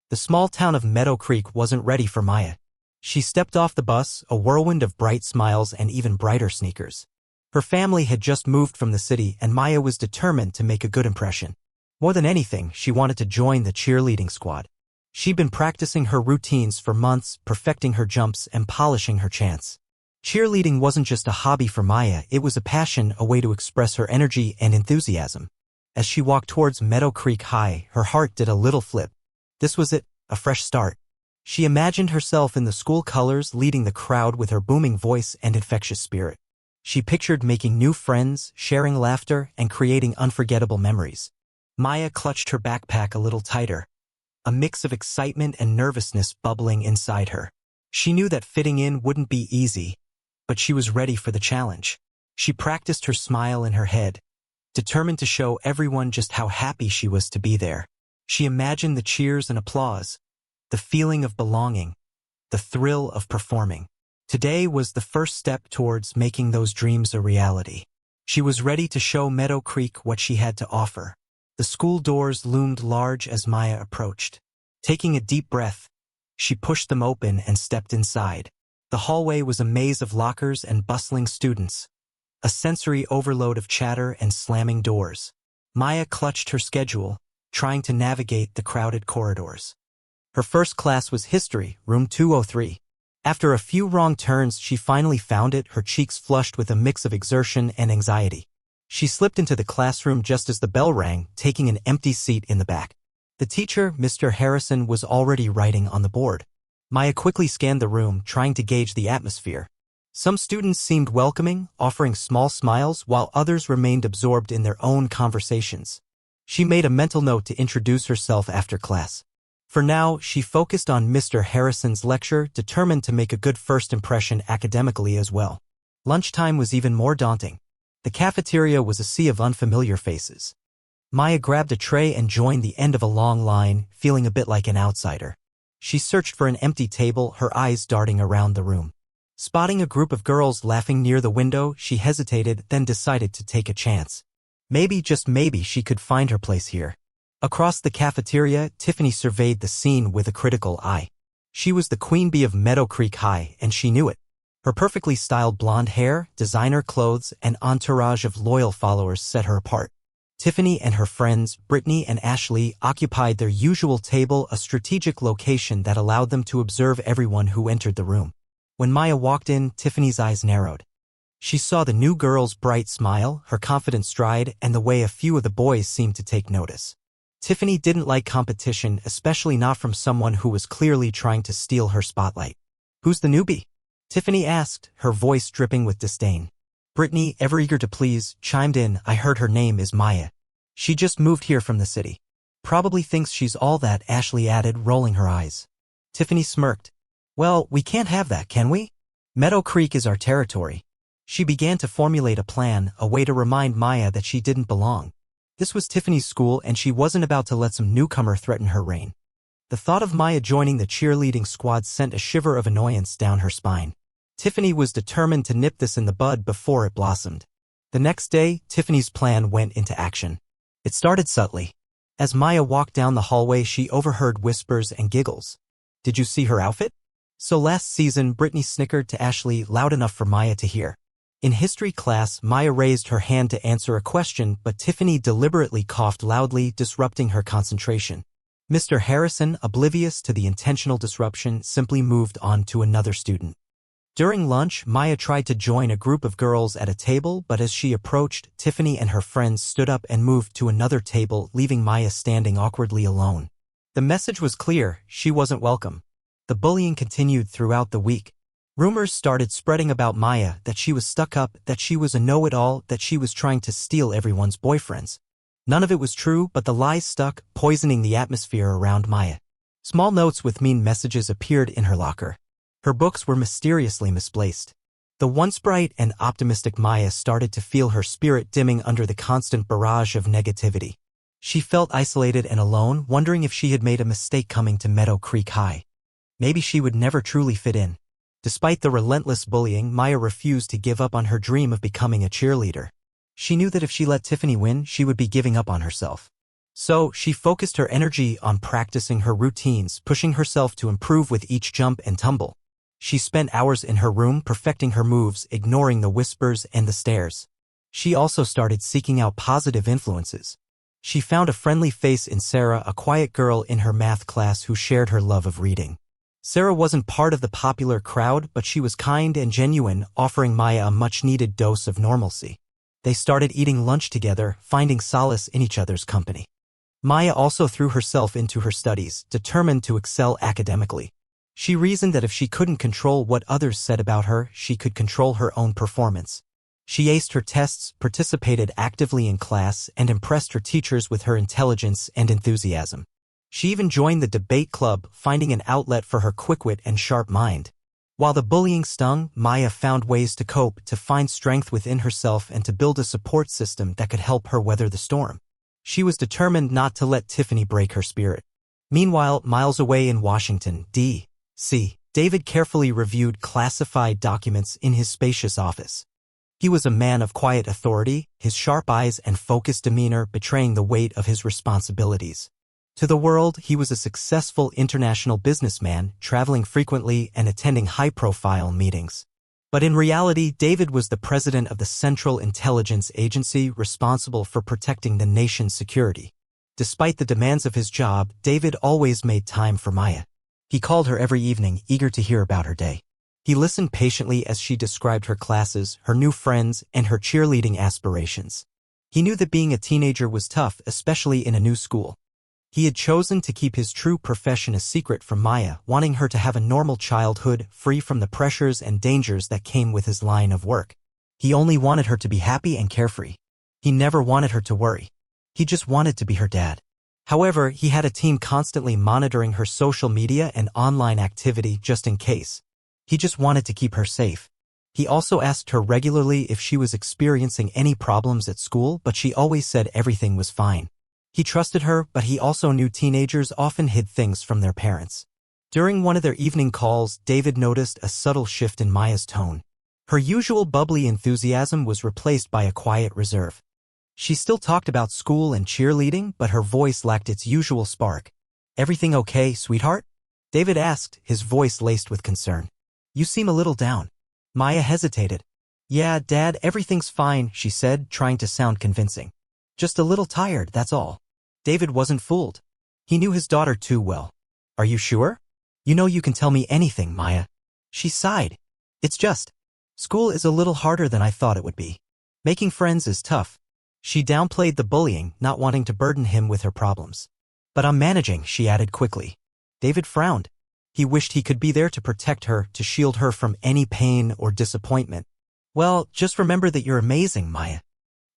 The small town of Meadow Creek wasn't ready for Maya. She stepped off the bus, a whirlwind of bright smiles and even brighter sneakers. Her family had just moved from the city and Maya was determined to make a good impression. More than anything, she wanted to join the cheerleading squad. She'd been practicing her routines for months, perfecting her jumps and polishing her chants. Cheerleading wasn't just a hobby for Maya, it was a passion, a way to express her energy and enthusiasm. As she walked towards Meadow Creek High, her heart did a little flip. This was it, a fresh start. She imagined herself in the school colors, leading the crowd with her booming voice and infectious spirit. She pictured making new friends, sharing laughter, and creating unforgettable memories. Maya clutched her backpack a little tighter, a mix of excitement and nervousness bubbling inside her. She knew that fitting in wouldn't be easy, but she was ready for the challenge. She practiced her smile in her head, determined to show everyone just how happy she was to be there. She imagined the cheers and applause, the feeling of belonging, the thrill of performing. Today was the first step towards making those dreams a reality. She was ready to show Meadow Creek what she had to offer. The school doors loomed large as Maya approached. Taking a deep breath, she pushed them open and stepped inside. The hallway was a maze of lockers and bustling students, a sensory overload of chatter and slamming doors. Maya clutched her schedule, trying to navigate the crowded corridors. Her first class was history, room 203. After a few wrong turns, she finally found it, her cheeks flushed with a mix of exertion and anxiety. She slipped into the classroom just as the bell rang, taking an empty seat in the back. The teacher, Mr. Harrison, was already writing on the board. Maya quickly scanned the room, trying to gauge the atmosphere. Some students seemed welcoming, offering small smiles, while others remained absorbed in their own conversations. She made a mental note to introduce herself after class. For now, she focused on Mr. Harrison's lecture, determined to make a good first impression academically as well. Lunchtime was even more daunting. The cafeteria was a sea of unfamiliar faces. Maya grabbed a tray and joined the end of a long line, feeling a bit like an outsider. She searched for an empty table, her eyes darting around the room. Spotting a group of girls laughing near the window, she hesitated, then decided to take a chance. Maybe, just maybe, she could find her place here. Across the cafeteria, Tiffany surveyed the scene with a critical eye. She was the queen bee of Meadow Creek High, and she knew it. Her perfectly styled blonde hair, designer clothes, and entourage of loyal followers set her apart. Tiffany and her friends, Brittany and Ashley, occupied their usual table, a strategic location that allowed them to observe everyone who entered the room. When Maya walked in, Tiffany's eyes narrowed. She saw the new girl's bright smile, her confident stride, and the way a few of the boys seemed to take notice. Tiffany didn't like competition, especially not from someone who was clearly trying to steal her spotlight. "Who's the newbie?" Tiffany asked, her voice dripping with disdain. Brittany, ever eager to please, chimed in, "I heard her name is Maya. She just moved here from the city. Probably thinks she's all that," Ashley added, rolling her eyes. Tiffany smirked. "Well, we can't have that, can we? Meadow Creek is our territory." She began to formulate a plan, a way to remind Maya that she didn't belong. This was Tiffany's school and she wasn't about to let some newcomer threaten her reign. The thought of Maya joining the cheerleading squad sent a shiver of annoyance down her spine. Tiffany was determined to nip this in the bud before it blossomed. The next day, Tiffany's plan went into action. It started subtly. As Maya walked down the hallway, she overheard whispers and giggles. "Did you see her outfit?" "So last season," Brittany snickered to Ashley, loud enough for Maya to hear. In history class, Maya raised her hand to answer a question, but Tiffany deliberately coughed loudly, disrupting her concentration. Mr. Harrison, oblivious to the intentional disruption, simply moved on to another student. During lunch, Maya tried to join a group of girls at a table, but as she approached, Tiffany and her friends stood up and moved to another table, leaving Maya standing awkwardly alone. The message was clear: she wasn't welcome. The bullying continued throughout the week. Rumors started spreading about Maya, that she was stuck up, that she was a know-it-all, that she was trying to steal everyone's boyfriends. None of it was true, but the lies stuck, poisoning the atmosphere around Maya. Small notes with mean messages appeared in her locker. Her books were mysteriously misplaced. The once bright and optimistic Maya started to feel her spirit dimming under the constant barrage of negativity. She felt isolated and alone, wondering if she had made a mistake coming to Meadow Creek High. Maybe she would never truly fit in. Despite the relentless bullying, Maya refused to give up on her dream of becoming a cheerleader. She knew that if she let Tiffany win, she would be giving up on herself. So, she focused her energy on practicing her routines, pushing herself to improve with each jump and tumble. She spent hours in her room perfecting her moves, ignoring the whispers and the stares. She also started seeking out positive influences. She found a friendly face in Sarah, a quiet girl in her math class who shared her love of reading. Sarah wasn't part of the popular crowd, but she was kind and genuine, offering Maya a much-needed dose of normalcy. They started eating lunch together, finding solace in each other's company. Maya also threw herself into her studies, determined to excel academically. She reasoned that if she couldn't control what others said about her, she could control her own performance. She aced her tests, participated actively in class, and impressed her teachers with her intelligence and enthusiasm. She even joined the debate club, finding an outlet for her quick wit and sharp mind. While the bullying stung, Maya found ways to cope, to find strength within herself and to build a support system that could help her weather the storm. She was determined not to let Tiffany break her spirit. Meanwhile, miles away in Washington, D.C., David carefully reviewed classified documents in his spacious office. He was a man of quiet authority, his sharp eyes and focused demeanor betraying the weight of his responsibilities. To the world, he was a successful international businessman, traveling frequently and attending high-profile meetings. But in reality, David was the president of the Central Intelligence Agency responsible for protecting the nation's security. Despite the demands of his job, David always made time for Maya. He called her every evening, eager to hear about her day. He listened patiently as she described her classes, her new friends, and her cheerleading aspirations. He knew that being a teenager was tough, especially in a new school. He had chosen to keep his true profession a secret from Maya, wanting her to have a normal childhood, free from the pressures and dangers that came with his line of work. He only wanted her to be happy and carefree. He never wanted her to worry. He just wanted to be her dad. However, he had a team constantly monitoring her social media and online activity just in case. He just wanted to keep her safe. He also asked her regularly if she was experiencing any problems at school, but she always said everything was fine. He trusted her, but he also knew teenagers often hid things from their parents. During one of their evening calls, David noticed a subtle shift in Maya's tone. Her usual bubbly enthusiasm was replaced by a quiet reserve. She still talked about school and cheerleading, but her voice lacked its usual spark. "Everything okay, sweetheart?" David asked, his voice laced with concern. "You seem a little down." Maya hesitated. "Yeah, Dad, everything's fine," she said, trying to sound convincing. "Just a little tired, that's all." David wasn't fooled. He knew his daughter too well. "Are you sure? You know you can tell me anything, Maya." She sighed. "It's just, school is a little harder than I thought it would be. Making friends is tough." She downplayed the bullying, not wanting to burden him with her problems. "But I'm managing," she added quickly. David frowned. He wished he could be there to protect her, to shield her from any pain or disappointment. "Well, just remember that you're amazing, Maya.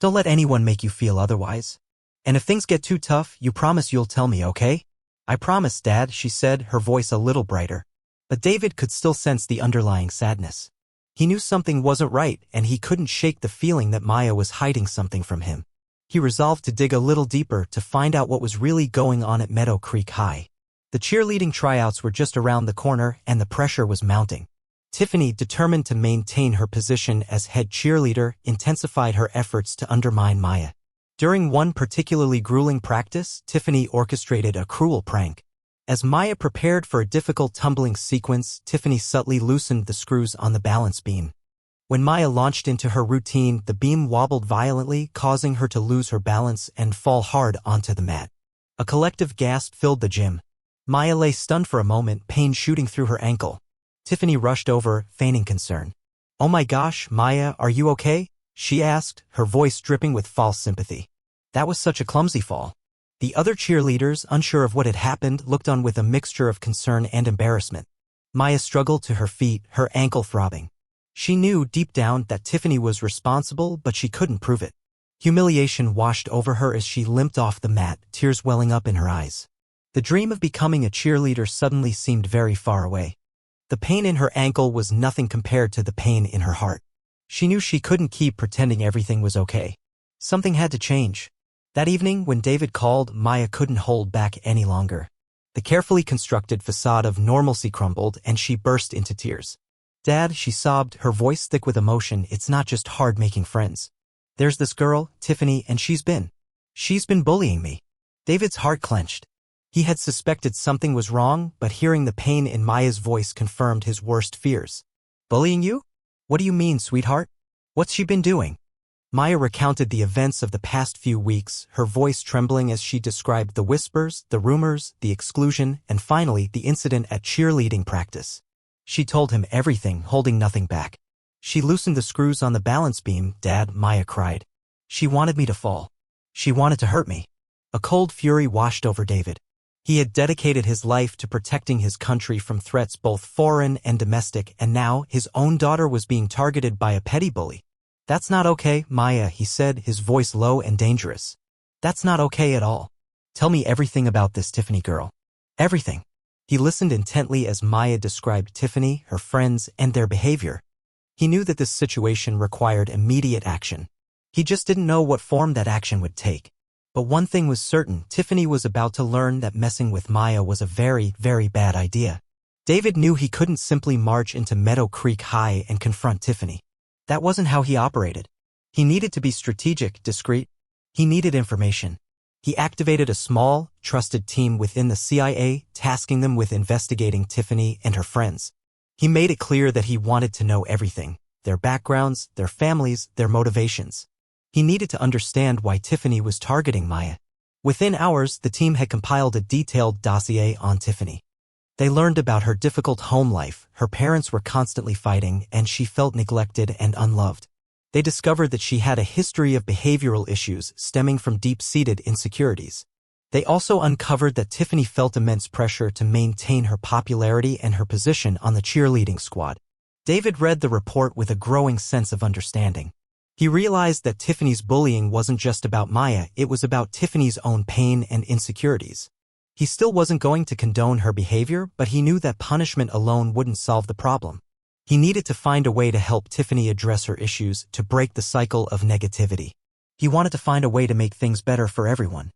Don't let anyone make you feel otherwise. And if things get too tough, you promise you'll tell me, okay?" "I promise, Dad," she said, her voice a little brighter. But David could still sense the underlying sadness. He knew something wasn't right, and he couldn't shake the feeling that Maya was hiding something from him. He resolved to dig a little deeper to find out what was really going on at Meadow Creek High. The cheerleading tryouts were just around the corner, and the pressure was mounting. Tiffany, determined to maintain her position as head cheerleader, intensified her efforts to undermine Maya. During one particularly grueling practice, Tiffany orchestrated a cruel prank. As Maya prepared for a difficult tumbling sequence, Tiffany subtly loosened the screws on the balance beam. When Maya launched into her routine, the beam wobbled violently, causing her to lose her balance and fall hard onto the mat. A collective gasp filled the gym. Maya lay stunned for a moment, pain shooting through her ankle. Tiffany rushed over, feigning concern. "Oh my gosh, Maya, are you okay?" she asked, her voice dripping with false sympathy. "That was such a clumsy fall." The other cheerleaders, unsure of what had happened, looked on with a mixture of concern and embarrassment. Maya struggled to her feet, her ankle throbbing. She knew deep down that Tiffany was responsible, but she couldn't prove it. Humiliation washed over her as she limped off the mat, tears welling up in her eyes. The dream of becoming a cheerleader suddenly seemed very far away. The pain in her ankle was nothing compared to the pain in her heart. She knew she couldn't keep pretending everything was okay. Something had to change. That evening, when David called, Maya couldn't hold back any longer. The carefully constructed facade of normalcy crumbled, and she burst into tears. "Dad," she sobbed, her voice thick with emotion, "it's not just hard making friends. There's this girl, Tiffany, and she's been bullying me. David's heart clenched. He had suspected something was wrong, but hearing the pain in Maya's voice confirmed his worst fears. Bullying you? What do you mean, sweetheart? What's she been doing? Maya recounted the events of the past few weeks, her voice trembling as she described the whispers, the rumors, the exclusion, and finally the incident at cheerleading practice. She told him everything, holding nothing back. She loosened the screws on the balance beam, Dad, Maya cried. She wanted me to fall. She wanted to hurt me. A cold fury washed over David. He had dedicated his life to protecting his country from threats both foreign and domestic, and now his own daughter was being targeted by a petty bully. That's not okay, Maya, he said, his voice low and dangerous. That's not okay at all. Tell me everything about this Tiffany girl. Everything. He listened intently as Maya described Tiffany, her friends, and their behavior. He knew that this situation required immediate action. He just didn't know what form that action would take. But one thing was certain, Tiffany was about to learn that messing with Maya was a very, very bad idea. David knew he couldn't simply march into Meadow Creek High and confront Tiffany. That wasn't how he operated. He needed to be strategic, discreet. He needed information. He activated a small, trusted team within the CIA, tasking them with investigating Tiffany and her friends. He made it clear that he wanted to know everything, their backgrounds, their families, their motivations. He needed to understand why Tiffany was targeting Maya. Within hours, the team had compiled a detailed dossier on Tiffany. They learned about her difficult home life, her parents were constantly fighting, and she felt neglected and unloved. They discovered that she had a history of behavioral issues stemming from deep-seated insecurities. They also uncovered that Tiffany felt immense pressure to maintain her popularity and her position on the cheerleading squad. David read the report with a growing sense of understanding. He realized that Tiffany's bullying wasn't just about Maya, it was about Tiffany's own pain and insecurities. He still wasn't going to condone her behavior, but he knew that punishment alone wouldn't solve the problem. He needed to find a way to help Tiffany address her issues, to break the cycle of negativity. He wanted to find a way to make things better for everyone.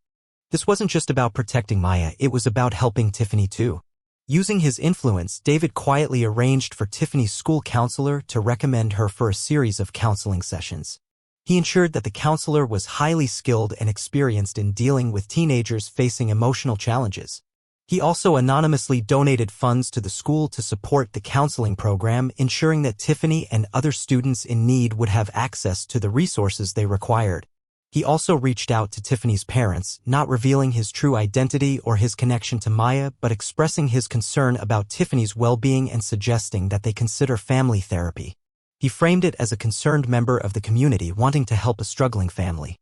This wasn't just about protecting Maya, it was about helping Tiffany too. Using his influence, David quietly arranged for Tiffany's school counselor to recommend her for a series of counseling sessions. He ensured that the counselor was highly skilled and experienced in dealing with teenagers facing emotional challenges. He also anonymously donated funds to the school to support the counseling program, ensuring that Tiffany and other students in need would have access to the resources they required. He also reached out to Tiffany's parents, not revealing his true identity or his connection to Maya, but expressing his concern about Tiffany's well-being and suggesting that they consider family therapy. He framed it as a concerned member of the community wanting to help a struggling family.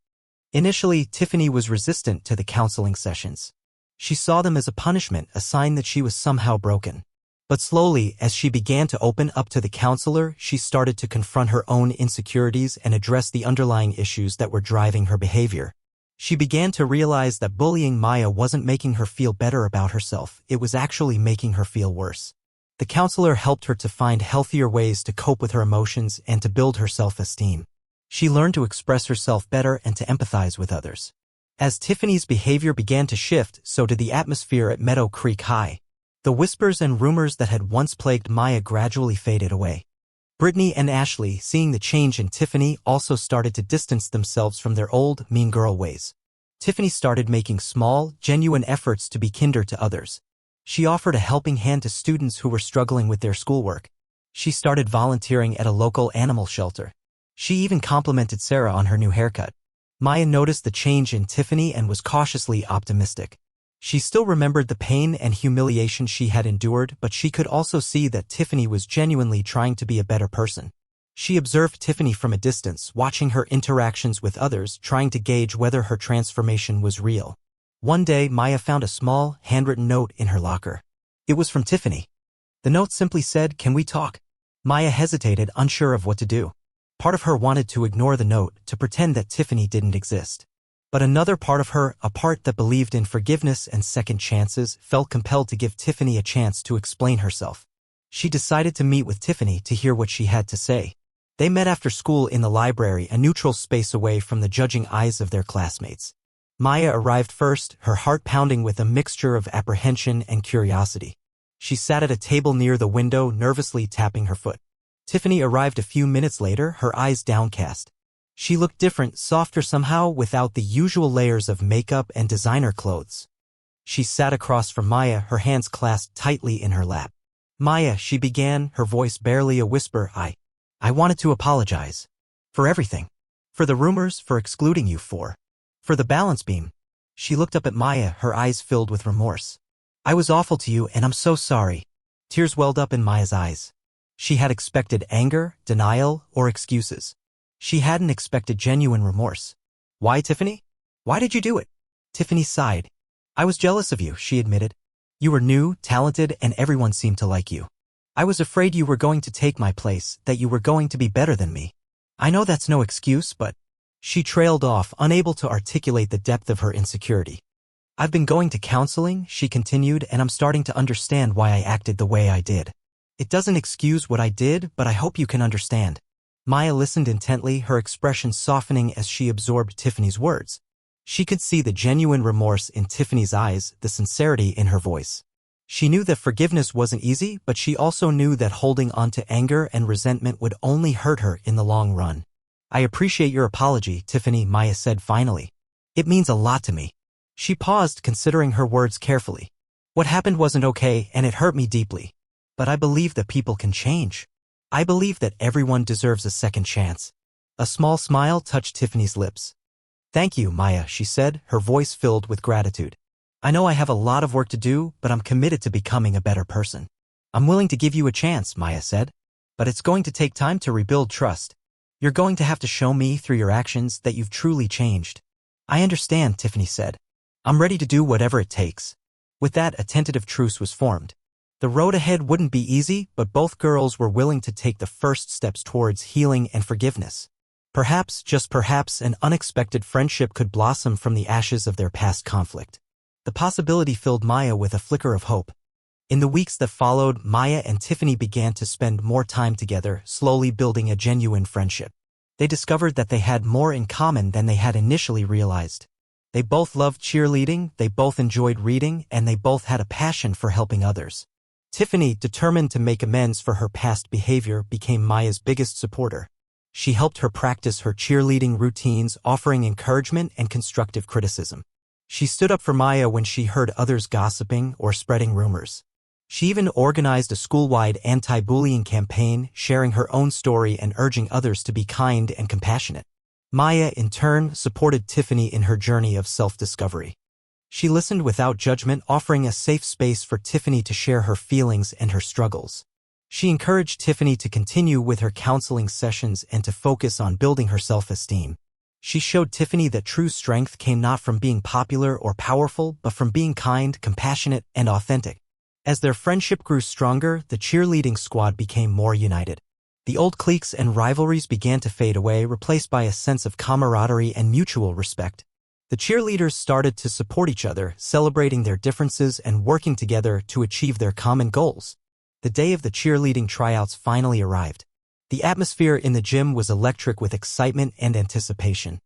Initially, Tiffany was resistant to the counseling sessions. She saw them as a punishment, a sign that she was somehow broken. But slowly, as she began to open up to the counselor, she started to confront her own insecurities and address the underlying issues that were driving her behavior. She began to realize that bullying Maya wasn't making her feel better about herself, it was actually making her feel worse. The counselor helped her to find healthier ways to cope with her emotions and to build her self-esteem. She learned to express herself better and to empathize with others. As Tiffany's behavior began to shift, so did the atmosphere at Meadow Creek High. The whispers and rumors that had once plagued Maya gradually faded away. Brittany and Ashley, seeing the change in Tiffany, also started to distance themselves from their old, mean girl ways. Tiffany started making small, genuine efforts to be kinder to others. She offered a helping hand to students who were struggling with their schoolwork. She started volunteering at a local animal shelter. She even complimented Sarah on her new haircut. Maya noticed the change in Tiffany and was cautiously optimistic. She still remembered the pain and humiliation she had endured, but she could also see that Tiffany was genuinely trying to be a better person. She observed Tiffany from a distance, watching her interactions with others, trying to gauge whether her transformation was real. One day, Maya found a small, handwritten note in her locker. It was from Tiffany. The note simply said, "Can we talk?" Maya hesitated, unsure of what to do. Part of her wanted to ignore the note, to pretend that Tiffany didn't exist. But another part of her, a part that believed in forgiveness and second chances, felt compelled to give Tiffany a chance to explain herself. She decided to meet with Tiffany to hear what she had to say. They met after school in the library, a neutral space away from the judging eyes of their classmates. Maya arrived first, her heart pounding with a mixture of apprehension and curiosity. She sat at a table near the window, nervously tapping her foot. Tiffany arrived a few minutes later, her eyes downcast. She looked different, softer somehow, without the usual layers of makeup and designer clothes. She sat across from Maya, her hands clasped tightly in her lap. Maya, she began, her voice barely a whisper. I wanted to apologize. For everything. For the rumors, for excluding you, for the balance beam. She looked up at Maya, her eyes filled with remorse. I was awful to you, and I'm so sorry. Tears welled up in Maya's eyes. She had expected anger, denial, or excuses. She hadn't expected genuine remorse. Why, Tiffany? Why did you do it? Tiffany sighed. I was jealous of you, she admitted. You were new, talented, and everyone seemed to like you. I was afraid you were going to take my place, that you were going to be better than me. I know that's no excuse, but... She trailed off, unable to articulate the depth of her insecurity. I've been going to counseling, she continued, and I'm starting to understand why I acted the way I did. It doesn't excuse what I did, but I hope you can understand. Maya listened intently, her expression softening as she absorbed Tiffany's words. She could see the genuine remorse in Tiffany's eyes, the sincerity in her voice. She knew that forgiveness wasn't easy, but she also knew that holding on to anger and resentment would only hurt her in the long run. I appreciate your apology, Tiffany, Maya said finally. It means a lot to me. She paused, considering her words carefully. What happened wasn't okay, and it hurt me deeply. But I believe that people can change. I believe that everyone deserves a second chance. A small smile touched Tiffany's lips. Thank you, Maya, she said, her voice filled with gratitude. I know I have a lot of work to do, but I'm committed to becoming a better person. I'm willing to give you a chance, Maya said. But it's going to take time to rebuild trust. You're going to have to show me through your actions that you've truly changed. I understand, Tiffany said. I'm ready to do whatever it takes. With that, a tentative truce was formed. The road ahead wouldn't be easy, but both girls were willing to take the first steps towards healing and forgiveness. Perhaps, just perhaps, an unexpected friendship could blossom from the ashes of their past conflict. The possibility filled Maya with a flicker of hope. In the weeks that followed, Maya and Tiffany began to spend more time together, slowly building a genuine friendship. They discovered that they had more in common than they had initially realized. They both loved cheerleading, they both enjoyed reading, and they both had a passion for helping others. Tiffany, determined to make amends for her past behavior, became Maya's biggest supporter. She helped her practice her cheerleading routines, offering encouragement and constructive criticism. She stood up for Maya when she heard others gossiping or spreading rumors. She even organized a school-wide anti-bullying campaign, sharing her own story and urging others to be kind and compassionate. Maya, in turn, supported Tiffany in her journey of self-discovery. She listened without judgment, offering a safe space for Tiffany to share her feelings and her struggles. She encouraged Tiffany to continue with her counseling sessions and to focus on building her self-esteem. She showed Tiffany that true strength came not from being popular or powerful, but from being kind, compassionate, and authentic. As their friendship grew stronger, the cheerleading squad became more united. The old cliques and rivalries began to fade away, replaced by a sense of camaraderie and mutual respect. The cheerleaders started to support each other, celebrating their differences and working together to achieve their common goals. The day of the cheerleading tryouts finally arrived. The atmosphere in the gym was electric with excitement and anticipation.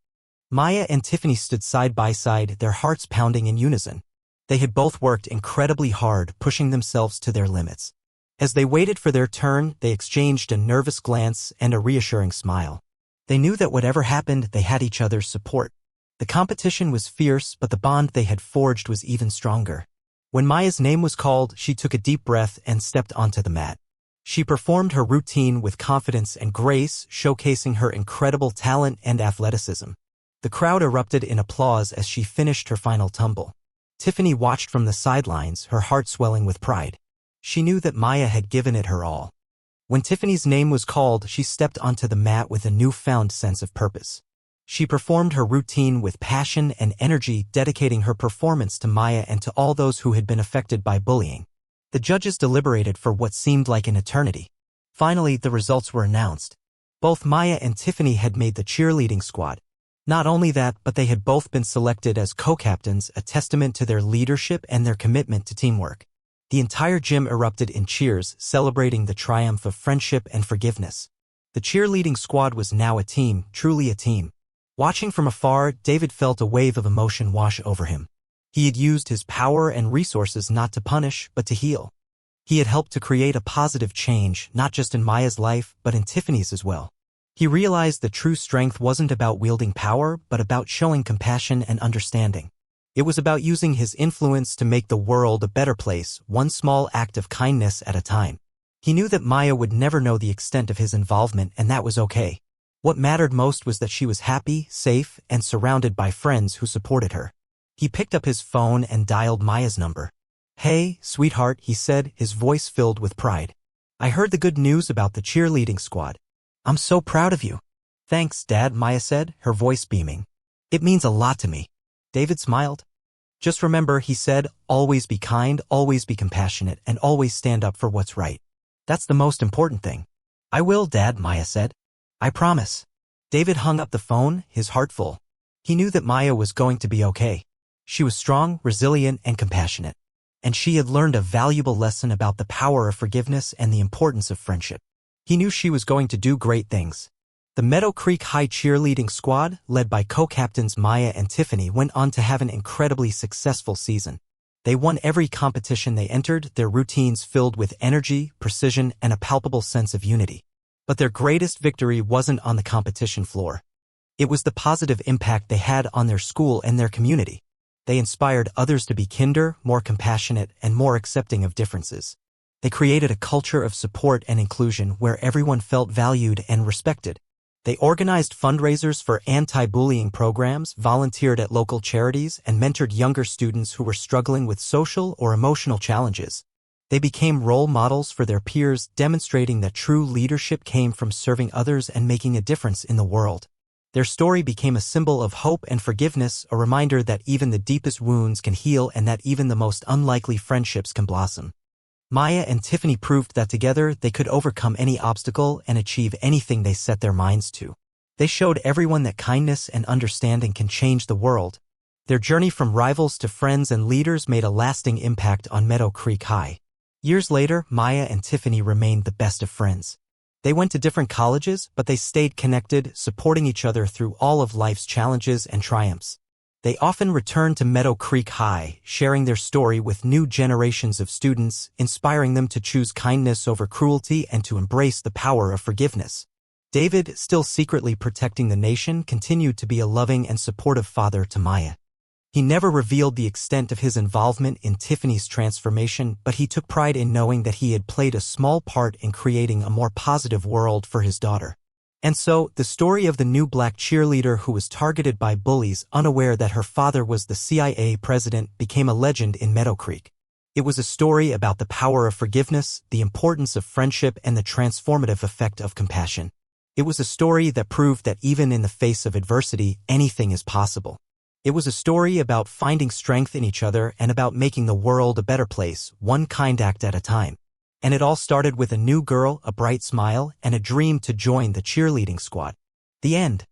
Maya and Tiffany stood side by side, their hearts pounding in unison. They had both worked incredibly hard, pushing themselves to their limits. As they waited for their turn, they exchanged a nervous glance and a reassuring smile. They knew that whatever happened, they had each other's support. The competition was fierce, but the bond they had forged was even stronger. When Maya's name was called, she took a deep breath and stepped onto the mat. She performed her routine with confidence and grace, showcasing her incredible talent and athleticism. The crowd erupted in applause as she finished her final tumble. Tiffany watched from the sidelines, her heart swelling with pride. She knew that Maya had given it her all. When Tiffany's name was called, she stepped onto the mat with a newfound sense of purpose. She performed her routine with passion and energy, dedicating her performance to Maya and to all those who had been affected by bullying. The judges deliberated for what seemed like an eternity. Finally, the results were announced. Both Maya and Tiffany had made the cheerleading squad. Not only that, but they had both been selected as co-captains, a testament to their leadership and their commitment to teamwork. The entire gym erupted in cheers, celebrating the triumph of friendship and forgiveness. The cheerleading squad was now a team, truly a team. Watching from afar, David felt a wave of emotion wash over him. He had used his power and resources not to punish, but to heal. He had helped to create a positive change, not just in Maya's life, but in Tiffany's as well. He realized that true strength wasn't about wielding power, but about showing compassion and understanding. It was about using his influence to make the world a better place, one small act of kindness at a time. He knew that Maya would never know the extent of his involvement, and that was okay. What mattered most was that she was happy, safe, and surrounded by friends who supported her. He picked up his phone and dialed Maya's number. "Hey, sweetheart," he said, his voice filled with pride. "I heard the good news about the cheerleading squad. I'm so proud of you." "Thanks, Dad," Maya said, her voice beaming. "It means a lot to me." David smiled. "Just remember," he said, "always be kind, always be compassionate, and always stand up for what's right. That's the most important thing." "I will, Dad," Maya said. "I promise." David hung up the phone, his heart full. He knew that Maya was going to be okay. She was strong, resilient, and compassionate. And she had learned a valuable lesson about the power of forgiveness and the importance of friendship. He knew she was going to do great things. The Meadow Creek High cheerleading squad, led by co-captains Maya and Tiffany, went on to have an incredibly successful season. They won every competition they entered, their routines filled with energy, precision, and a palpable sense of unity. But their greatest victory wasn't on the competition floor. It was the positive impact they had on their school and their community. They inspired others to be kinder, more compassionate, and more accepting of differences. They created a culture of support and inclusion where everyone felt valued and respected. They organized fundraisers for anti-bullying programs, volunteered at local charities, and mentored younger students who were struggling with social or emotional challenges. They became role models for their peers, demonstrating that true leadership came from serving others and making a difference in the world. Their story became a symbol of hope and forgiveness, a reminder that even the deepest wounds can heal and that even the most unlikely friendships can blossom. Maya and Tiffany proved that together they could overcome any obstacle and achieve anything they set their minds to. They showed everyone that kindness and understanding can change the world. Their journey from rivals to friends and leaders made a lasting impact on Meadow Creek High. Years later, Maya and Tiffany remained the best of friends. They went to different colleges, but they stayed connected, supporting each other through all of life's challenges and triumphs. They often returned to Meadow Creek High, sharing their story with new generations of students, inspiring them to choose kindness over cruelty and to embrace the power of forgiveness. David, still secretly protecting the nation, continued to be a loving and supportive father to Maya. He never revealed the extent of his involvement in Tiffany's transformation, but he took pride in knowing that he had played a small part in creating a more positive world for his daughter. And so, the story of the new black cheerleader who was targeted by bullies, unaware that her father was the CIA president, became a legend in Meadow Creek. It was a story about the power of forgiveness, the importance of friendship, and the transformative effect of compassion. It was a story that proved that even in the face of adversity, anything is possible. It was a story about finding strength in each other and about making the world a better place, one kind act at a time. And it all started with a new girl, a bright smile, and a dream to join the cheerleading squad. The end.